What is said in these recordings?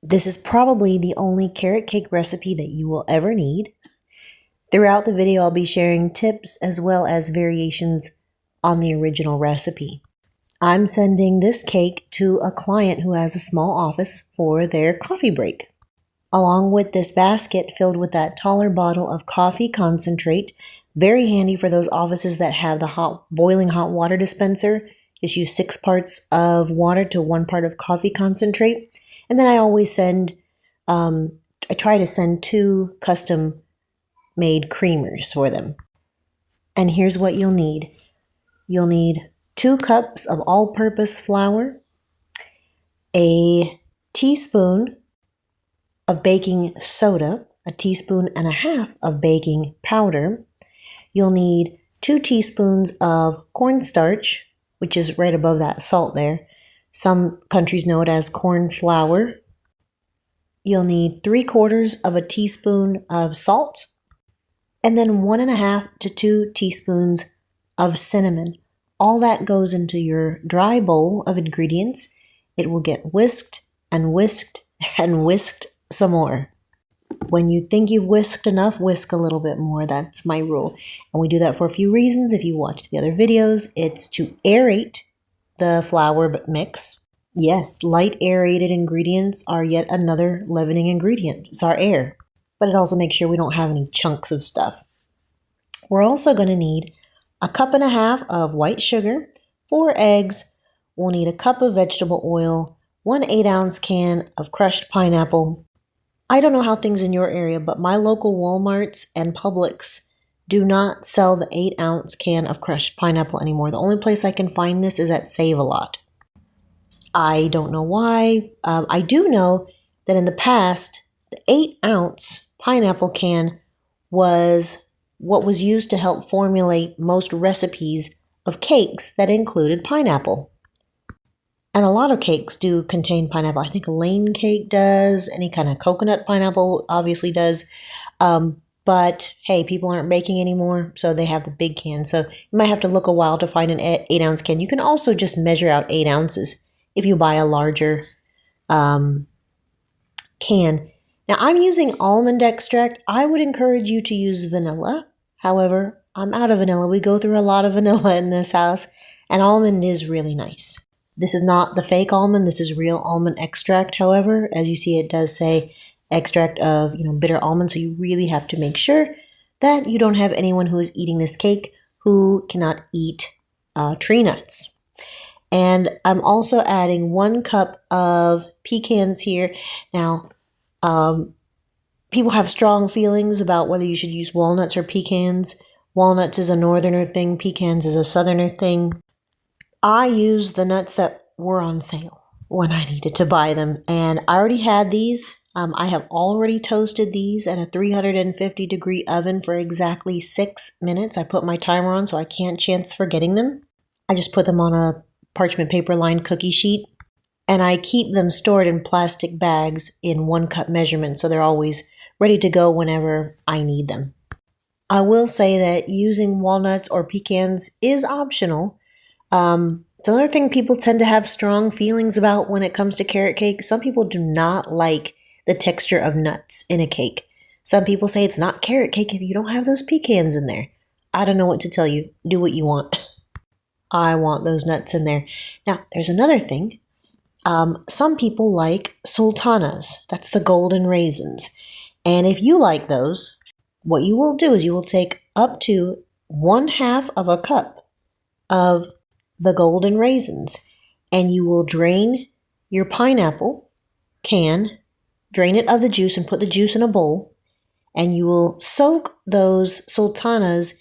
This is probably the only carrot cake recipe that you will ever need. Throughout the video, I'll be sharing tips as well as variations on the original recipe. I'm sending this cake to a client who has a small office for their coffee break. Along with this basket filled with that taller bottle of coffee concentrate, very handy for those offices that have the boiling hot water dispenser. Just use 6 parts of water to 1 part of coffee concentrate. And then I always I try to send 2 custom made creamers for them. And here's what you'll need. You'll need 2 cups of all-purpose flour, a teaspoon of baking soda, a teaspoon and a half of baking powder. You'll need 2 teaspoons of cornstarch, which is right above that salt there. Some countries know it as corn flour. You'll need 3/4 of a teaspoon of salt, and then 1.5 to 2 teaspoons of cinnamon. All that goes into your dry bowl of ingredients. It will get whisked and whisked and whisked some more. When you think you've whisked enough, whisk a little bit more. That's my rule. And we do that for a few reasons. If you watch the other videos, it's to aerate the flour mix. Yes, light aerated ingredients are yet another leavening ingredient. It's our air. But it also makes sure we don't have any chunks of stuff. We're also going to need 1.5 cups of white sugar, 4 eggs. We'll need 1 cup of vegetable oil, 1 8-ounce can of crushed pineapple. I don't know how things in your area, but my local Walmarts and Publix do not sell the 8-ounce can of crushed pineapple anymore. The only place I can find this is at Save-A-Lot. I don't know why. I do know that in the past, the 8-ounce pineapple can was what was used to help formulate most recipes of cakes that included pineapple. And a lot of cakes do contain pineapple. I think a Lane cake does. Any kind of coconut pineapple obviously does. But hey, people aren't baking anymore, so they have the big can. So you might have to look a while to find an 8-ounce can. You can also just measure out 8 ounces if you buy a larger can. Now, I'm using almond extract. I would encourage you to use vanilla. However, I'm out of vanilla. We go through a lot of vanilla in this house, and almond is really nice. This is not the fake almond. This is real almond extract, however. As you see, it does say extract of, bitter almond, so you really have to make sure that you don't have anyone who is eating this cake who cannot eat tree nuts. And I'm also adding 1 cup of pecans here. Now, people have strong feelings about whether you should use walnuts or pecans. Walnuts is a northerner thing. Pecans is a southerner thing. I used the nuts that were on sale when I needed to buy them. And I already had these. I have already toasted these at a 350-degree oven for exactly 6 minutes. I put my timer on so I can't chance forgetting them. I just put them on a parchment paper lined cookie sheet. And I keep them stored in plastic bags in 1 cup measurement, so they're always ready to go whenever I need them. I will say that using walnuts or pecans is optional. It's another thing people tend to have strong feelings about when it comes to carrot cake. Some people do not like the texture of nuts in a cake. Some people say it's not carrot cake if you don't have those pecans in there. I don't know what to tell you. Do what you want. I want those nuts in there. Now, there's another thing. Some people like sultanas. That's the golden raisins. And if you like those, what you will do is you will take up to 1/2 cup of the golden raisins, and you will drain your pineapple can, drain it of the juice and put the juice in a bowl, and you will soak those sultanas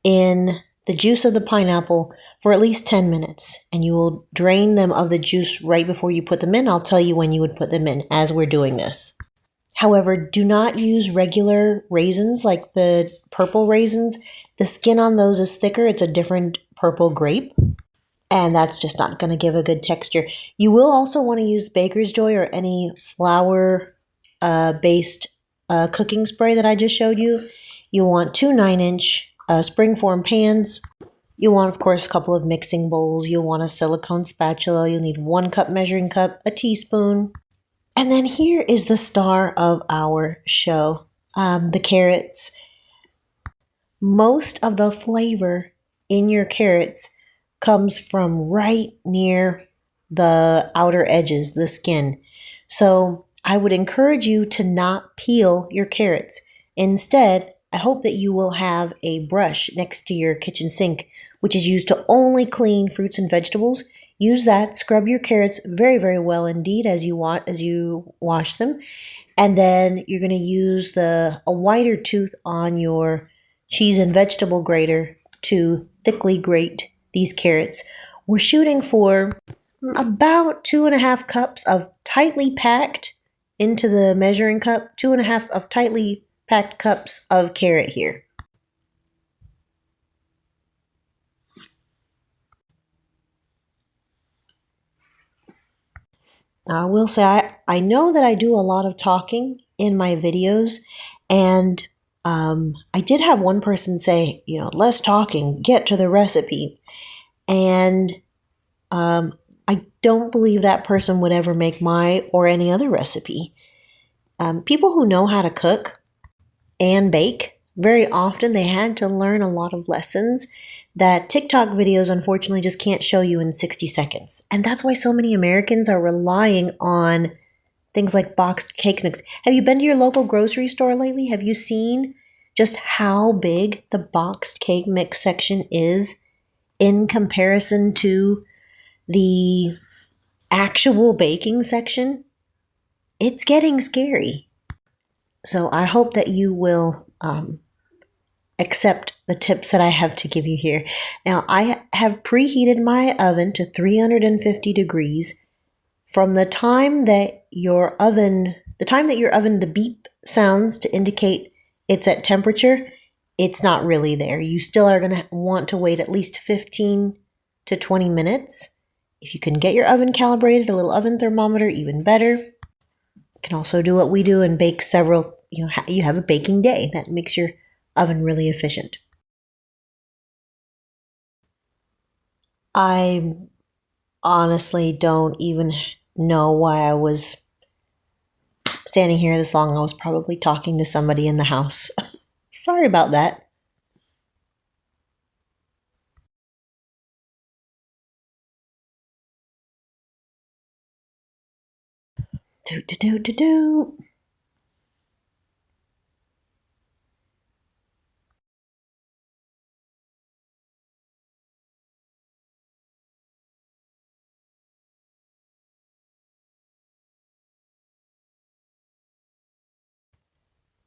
in the juice of the pineapple for at least 10 minutes, and you will drain them of the juice right before you put them in. I'll tell you when you would put them in as we're doing this. However, do not use regular raisins like the purple raisins. The skin on those is thicker. It's a different purple grape, and that's just not going to give a good texture. You will also want to use Baker's Joy or any flour-based cooking spray that I just showed you. You want 2 9-inch springform pans. You'll want, of course, a couple of mixing bowls. You'll want a silicone spatula. You'll need 1 cup measuring cup, a teaspoon. And then here is the star of our show, the carrots. Most of the flavor in your carrots comes from right near the outer edges, the skin. So I would encourage you to not peel your carrots. Instead, I hope that you will have a brush next to your kitchen sink, which is used to only clean fruits and vegetables. Use that, scrub your carrots very, very well indeed as you wash them. And then you're going to use a wider tooth on your cheese and vegetable grater to thickly grate these carrots. We're shooting for about 2.5 cups of tightly packed into the measuring cup, 2.5 of tightly packed cups of carrot here. I will say I know that I do a lot of talking in my videos, and I did have one person say, less talking, get to the recipe. And I don't believe that person would ever make my or any other recipe. People who know how to cook and bake, very often they had to learn a lot of lessons that TikTok videos unfortunately just can't show you in 60 seconds. And that's why so many Americans are relying on things like boxed cake mix. Have you been to your local grocery store lately? Have you seen just how big the boxed cake mix section is in comparison to the actual baking section? It's getting scary. So I hope that you will accept the tips that I have to give you here. Now, I have preheated my oven to 350 degrees. From the time that your oven, the beep sounds to indicate it's at temperature, it's not really there. You still are going to want to wait at least 15 to 20 minutes. If you can get your oven calibrated, a little oven thermometer, even better. You can also do what we do and bake several, you have a baking day. That makes your oven really efficient. I honestly don't even know why I was standing here this long. I was probably talking to somebody in the house. Sorry about that. Do.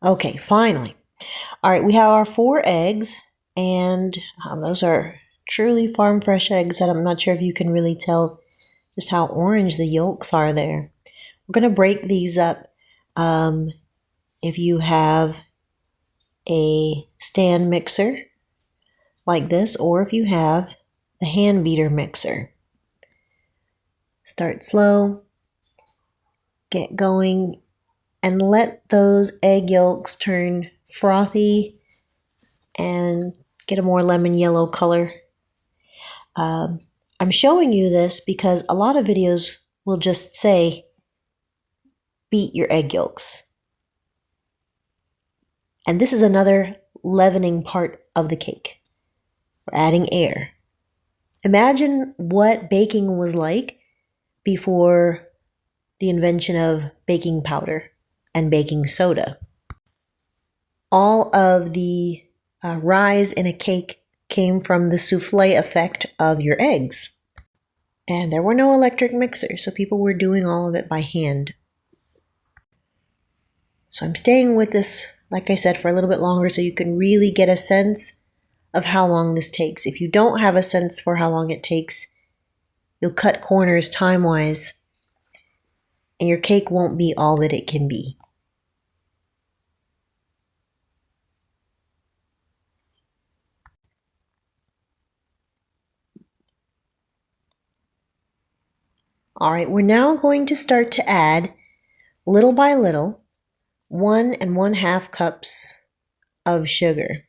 Okay, finally. All right, we have our 4 eggs, and those are truly farm fresh eggs that I'm not sure if you can really tell just how orange the yolks are there. We're going to break these up. If you have a stand mixer like this, or if you have the hand beater mixer, start slow, get going, and let those egg yolks turn frothy and get a more lemon yellow color. I'm showing you this because a lot of videos will just say, beat your egg yolks. And this is another leavening part of the cake. We're adding air. Imagine what baking was like before the invention of baking powder and baking soda. All of the rise in a cake came from the souffle effect of your eggs. And there were no electric mixers, so people were doing all of it by hand. So I'm staying with this, like I said, for a little bit longer so you can really get a sense of how long this takes. If you don't have a sense for how long it takes, you'll cut corners time-wise, and your cake won't be all that it can be. All right, we're now going to start to add, little by little, 1 1/2 cups of sugar.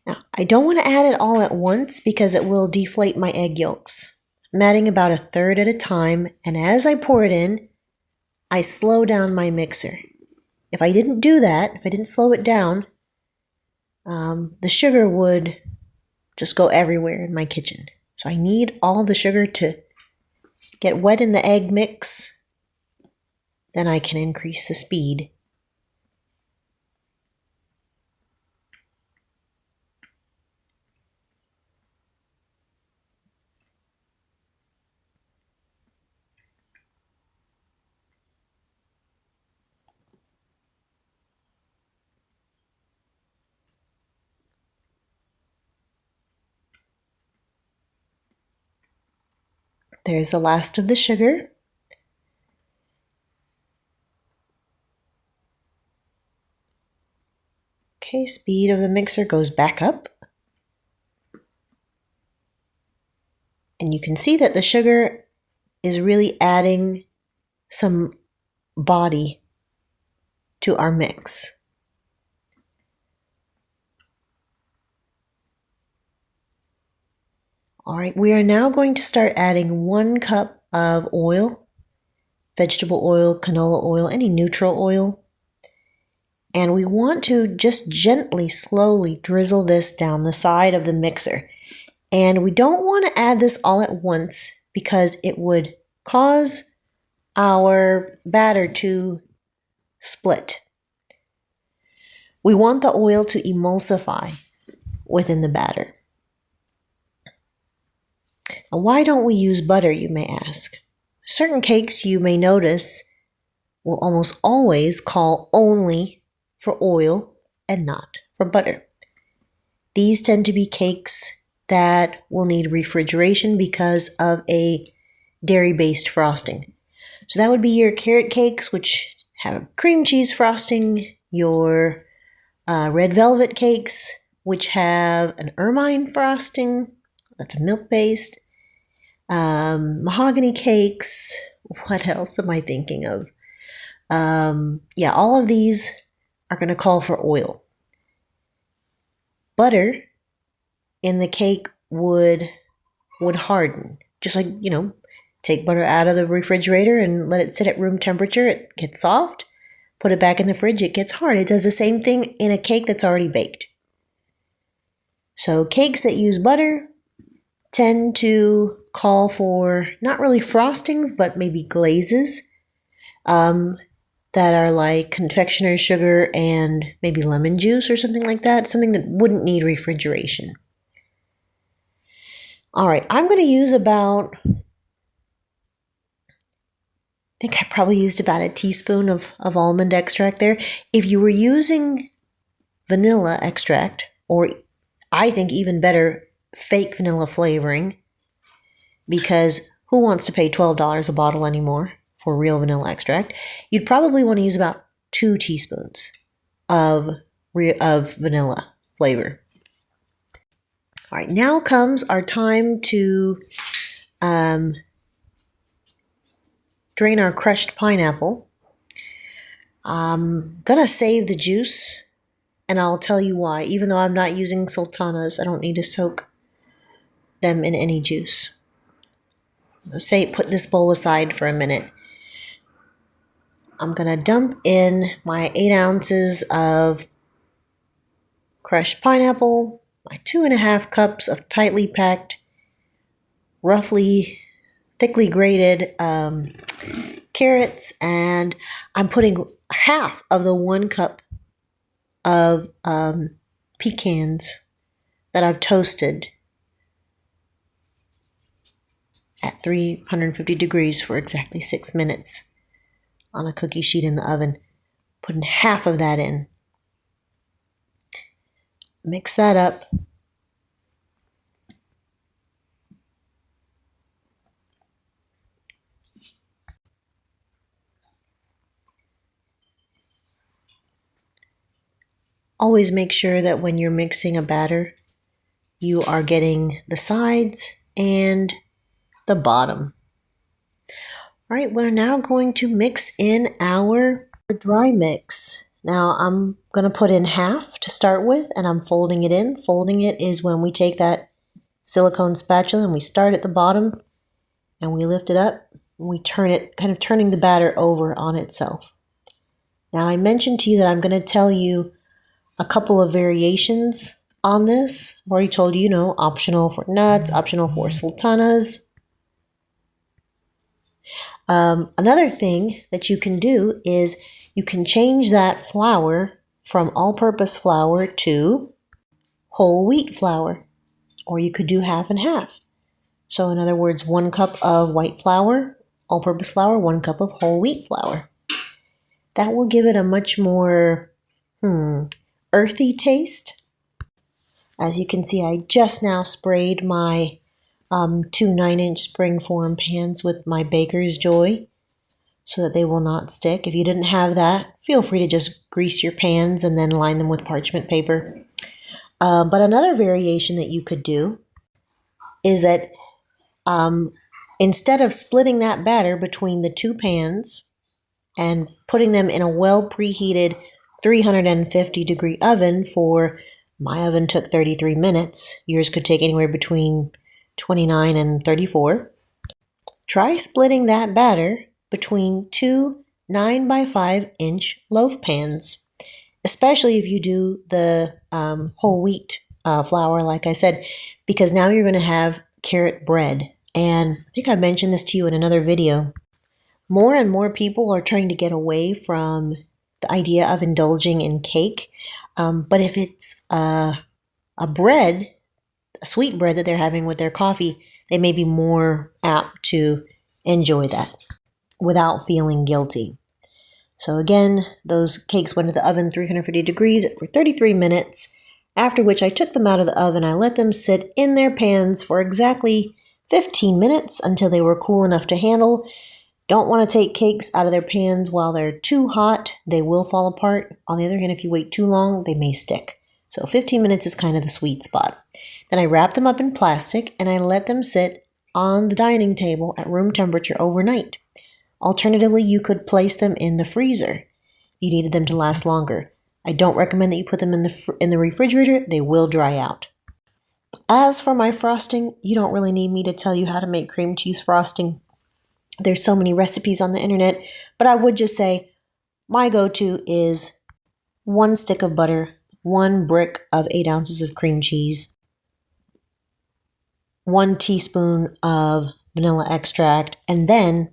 Now, I don't want to add it all at once because it will deflate my egg yolks. I'm adding about 1/3 at a time, and as I pour it in, I slow down my mixer. If I didn't do that, if I didn't slow it down, the sugar would just go everywhere in my kitchen. So I need all the sugar to get wet in the egg mix. Then I can increase the speed. There's the last of the sugar. Okay, speed of the mixer goes back up. And you can see that the sugar is really adding some body to our mix. All right, we are now going to start adding 1 cup of oil, vegetable oil, canola oil, any neutral oil. And we want to just gently, slowly drizzle this down the side of the mixer. And we don't want to add this all at once because it would cause our batter to split. We want the oil to emulsify within the batter. Now, why don't we use butter, you may ask? Certain cakes, you may notice, will almost always call only for oil and not for butter. These tend to be cakes that will need refrigeration because of a dairy-based frosting. So that would be your carrot cakes, which have cream cheese frosting, your red velvet cakes, which have an ermine frosting, that's a milk-based, mahogany cakes. What else am I thinking of? All of these are going to call for oil. Butter in the cake would harden. Just like, take butter out of the refrigerator and let it sit at room temperature. It gets soft. Put it back in the fridge. It gets hard. It does the same thing in a cake that's already baked. So cakes that use butter tend to call for not really frostings, but maybe glazes that are like confectioner's sugar and maybe lemon juice or something like that, something that wouldn't need refrigeration. All right, I'm going to use I think I probably used about a teaspoon of almond extract there. If you were using vanilla extract, or I think even better, fake vanilla flavoring, because who wants to pay $12 a bottle anymore for real vanilla extract? You'd probably want to use about 2 teaspoons of vanilla flavor. All right, now comes our time to drain our crushed pineapple. I'm gonna save the juice, and I'll tell you why. Even though I'm not using sultanas, I don't need to soak them in any juice. Put this bowl aside for a minute. I'm gonna dump in my 8 ounces of crushed pineapple, my 2.5 cups of tightly packed, roughly thickly grated carrots, and I'm putting half of the 1 cup of pecans that I've toasted at 350 degrees for exactly 6 minutes on a cookie sheet in the oven. Putting half of that in. Mix that up. Always make sure that when you're mixing a batter, you are getting the sides and the bottom. All right, we're now going to mix in our dry mix. Now I'm going to put in half to start with, and I'm folding it in. Folding it is when we take that silicone spatula and we start at the bottom and we lift it up We turn it, kind of turning the batter over on itself. Now, I mentioned to you that I'm going to tell you a couple of variations on this. I've already told you, optional for nuts, optional for sultanas. Another thing that you can do is you can change that flour from all-purpose flour to whole wheat flour, or you could do half and half. So in other words, 1 cup of white flour, all-purpose flour, 1 cup of whole wheat flour. That will give it a much more earthy taste. As you can see, I just now sprayed my 2 9-inch springform pans with my Baker's Joy so that they will not stick. If you didn't have that, feel free to just grease your pans and then line them with parchment paper. But another variation that you could do is that instead of splitting that batter between the 2 pans and putting them in a well preheated 350 degree oven for, my oven took 33 minutes. Yours could take anywhere between 29 and 34. Try splitting that batter between 2 9-by-5-inch loaf pans, especially if you do the whole wheat flour, like I said, because now you're going to have carrot bread. And I think I mentioned this to you in another video. More and more people are trying to get away from the idea of indulging in cake. But if it's a bread, a sweet bread that they're having with their coffee, they may be more apt to enjoy that without feeling guilty. So again, those cakes went to the oven 350 degrees for 33 minutes, after which I took them out of the oven. I let them sit in their pans for exactly 15 minutes until they were cool enough to handle. Don't want to take cakes out of their pans while they're too hot. They will fall apart. On the other hand, if you wait too long, they may stick. So 15 minutes is kind of the sweet spot. Then I wrap them up in plastic and I let them sit on the dining table at room temperature overnight. Alternatively, you could place them in the freezer if you needed them to last longer. I don't recommend that you put them in the refrigerator. They will dry out. As for my frosting, you don't really need me to tell you how to make cream cheese frosting. There's so many recipes on the internet, but I would just say my go-to is 1 stick of butter, 1 brick of 8 ounces of cream cheese, 1 teaspoon of vanilla extract, and then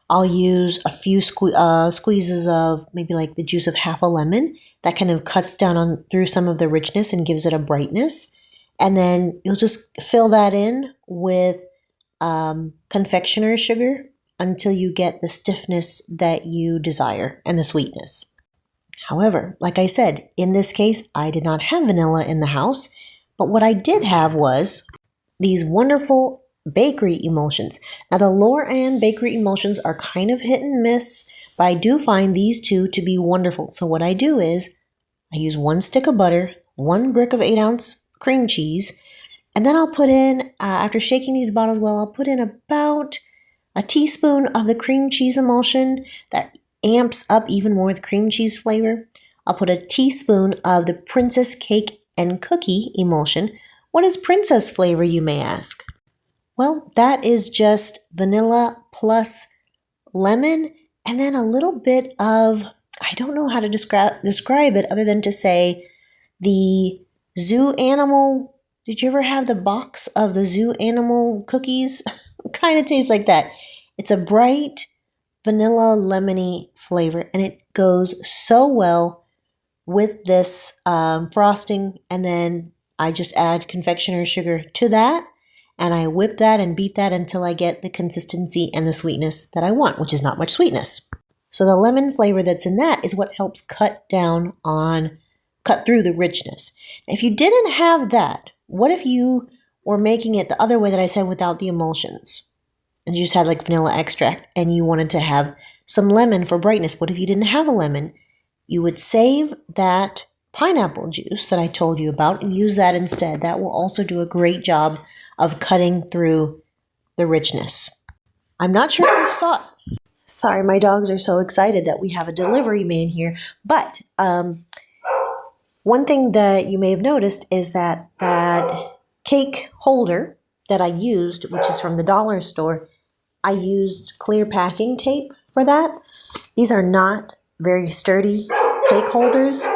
I'll use a few squeezes of maybe like the juice of half a lemon. That kind of cuts down through some of the richness and gives it a brightness. And then you'll just fill that in with confectioner's sugar until you get the stiffness that you desire and the sweetness. However, like I said, in this case, I did not have vanilla in the house, but what I did have was these wonderful bakery emulsions. Now, the lower-end bakery emulsions are kind of hit and miss, but I do find these two to be wonderful. So what I do is I use 1 stick of butter, 1 brick of 8-ounce cream cheese, and then I'll put in, after shaking these bottles well, I'll put in about a teaspoon of the cream cheese emulsion that amps up even more the cream cheese flavor. I'll put a teaspoon of the Princess Cake and Cookie emulsion. What is princess flavor, you may ask? Well, that is just vanilla plus lemon and then a little bit of, I don't know how to describe it other than to say the Zoo Animal. Did you ever have the box of the Zoo Animal cookies? Kind of tastes like that. It's a bright vanilla lemony flavor and it goes so well with this frosting. And then I just add confectioner's sugar to that and I whip that and beat that until I get the consistency and the sweetness that I want, which is not much sweetness. So the lemon flavor that's in that is what helps cut through the richness. If you didn't have that, what if you were making it the other way that I said without the emulsions? And you just had like vanilla extract and you wanted to have some lemon for brightness. What if you didn't have a lemon? You would save that pineapple juice that I told you about and use that instead. That will also do a great job of cutting through the richness. I'm not sure if you saw. Sorry, my dogs are so excited that we have a delivery man here. But one thing that you may have noticed is that cake holder that I used, which is from the dollar store, I used clear packing tape for that. These are not very sturdy cake holders.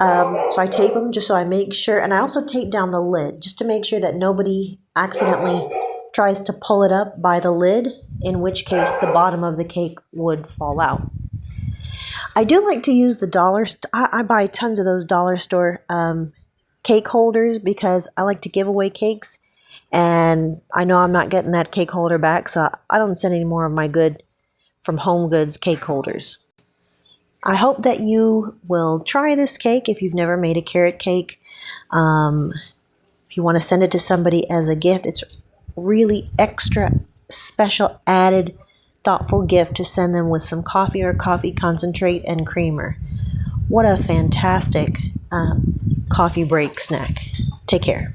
So I tape them just so I make sure, and I also tape down the lid just to make sure that nobody accidentally tries to pull it up by the lid, in which case the bottom of the cake would fall out. I do like to use the I buy tons of those dollar store cake holders because I like to give away cakes, and I know I'm not getting that cake holder back, so I don't send any more of my good from Home Goods cake holders. I hope that you will try this cake if you've never made a carrot cake. If you want to send it to somebody as a gift, it's really extra special added thoughtful gift to send them with some coffee or coffee concentrate and creamer. What a fantastic coffee break snack. Take care.